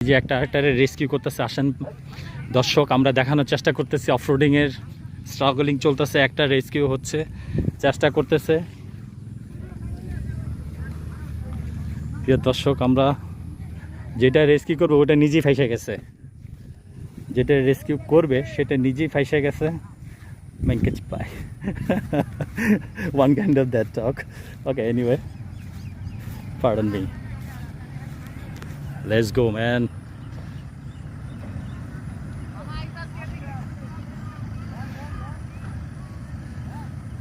যে একটা আরেকটারে রেস্কিউ করতেছে। আসেন দর্শক, আমরা দেখানোর চেষ্টা করতেছি অফরোডিংয়ের স্ট্রাগলিং চলতেছে, একটা রেস্কিউ হচ্ছে, চেষ্টা করতেছে। প্রিয় দর্শক, আমরা যেটা রেস্কিউ করবো ওটা নিজেই ফাইসে গেছে, যেটা রেস্কিউ করবে সেটা নিজেই ফাইসে গেছে। Mankach pie. One kind of that talk. Okay, anyway. Pardon me. Let's go, man.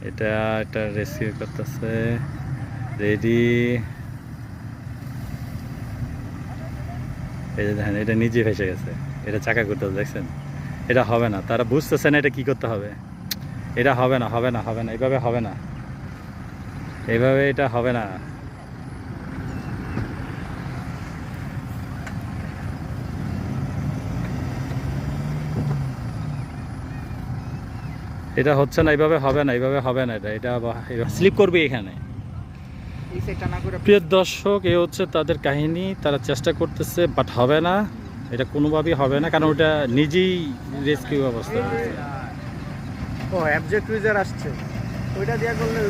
এটা রেস্কিউ করতেছে। রেডি। এই যে দেখেন, এটা নিজে ফেসে গেছে, এটা চাকা করতেছে, দেখছেন? এটা হবে না, তারা বুঝতেছে না এটা কি করতে হবে। এটা হবে না, হবে না, হবে না, এইভাবে হবে না, এইভাবে এটা হবে না। এটা হচ্ছে না, এইভাবে হবে না, এইভাবে হবে না, এটা স্লিপ করবে এখানে। প্রিয় দর্শক, এই হচ্ছে তাদের কাহিনী। তারা চেষ্টা করতেছে, বাট হবে না, এটা কোনোভাবেই হবে না, কারণ ওটা নিজেই রেস্কিউ অবস্থা হয়েছে। ও অ্যাবজেক্ট ক্রুজার আসছে, ওইটা দিয়া করলে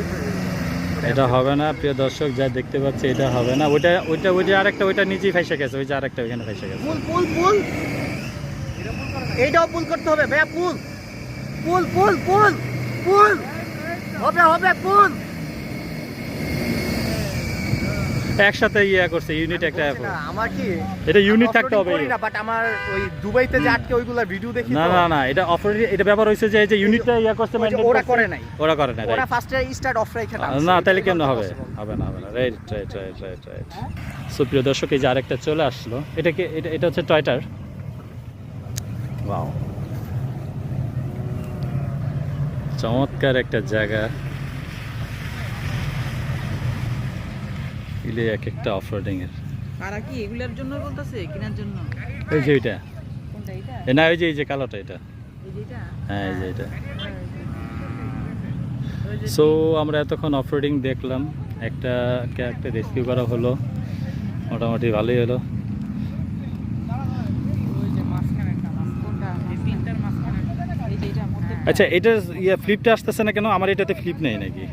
এটা হবে না। প্রিয় দর্শক, যা দেখতে পাচ্ছি এটা হবে না। ওইটা ওইটা ওইটা আরেকটা, ওইটা নিজেই ফেসে গেছে, ওই যে আরেকটা ওইখানে ফেসে গেছে। পুল পুল পুল, এইটাও পুল করতে হবে ভাইয়া। পুল পুল পুল পুল পুল, হবে হবে পুল। একসাথে ইয়ে করছে, ইউনিট একটা। আমার কি এটা ইউনিট থাকতে হবে না, বাট আমার ওই দুবাইতে যে আটকে ওইগুলা ভিডিও দেখি। না না না, এটা অফরোড, এটা ব্যাপার হইছে যে ইউনিটটা ইয়া করছে, ওরা করে নাই, ওরা করে না। ওরা ফার্স্টে স্টার্ট অফ রাইখা না, তাহলে কেন হবে? হবে না, হবে না। Right right right right right. So প্রিয় দর্শক, এই যে আরেকটা চলে আসলো, এটাকে এটা হচ্ছে টয়টার। ওয়াও, চমৎকার একটা জায়গা। ইলে এক একটা অফরোডিং এর। তারা কি এগুলোর জন্য বলতেছে, কেনার জন্য? এই যে এটা, কোনটা এটা? না ওই যে এই যে কালোটা, এটা। এই যে এটা? হ্যাঁ, এই যে এটা। সো আমরা এতক্ষণ অফরোডিং দেখলাম, একটা রেস্কিউ করা হলো, মোটামুটি ভালোই হলো। ওই যে মাঝখানে একটা কোনটা? এই তিনটার মাঝখানে এই যে এটা মধ্যে। আচ্ছা, এটা ইয়া ফ্লিপটা আসতেছে না কেন? আমার এটাতে ফ্লিপ নেই নাকি?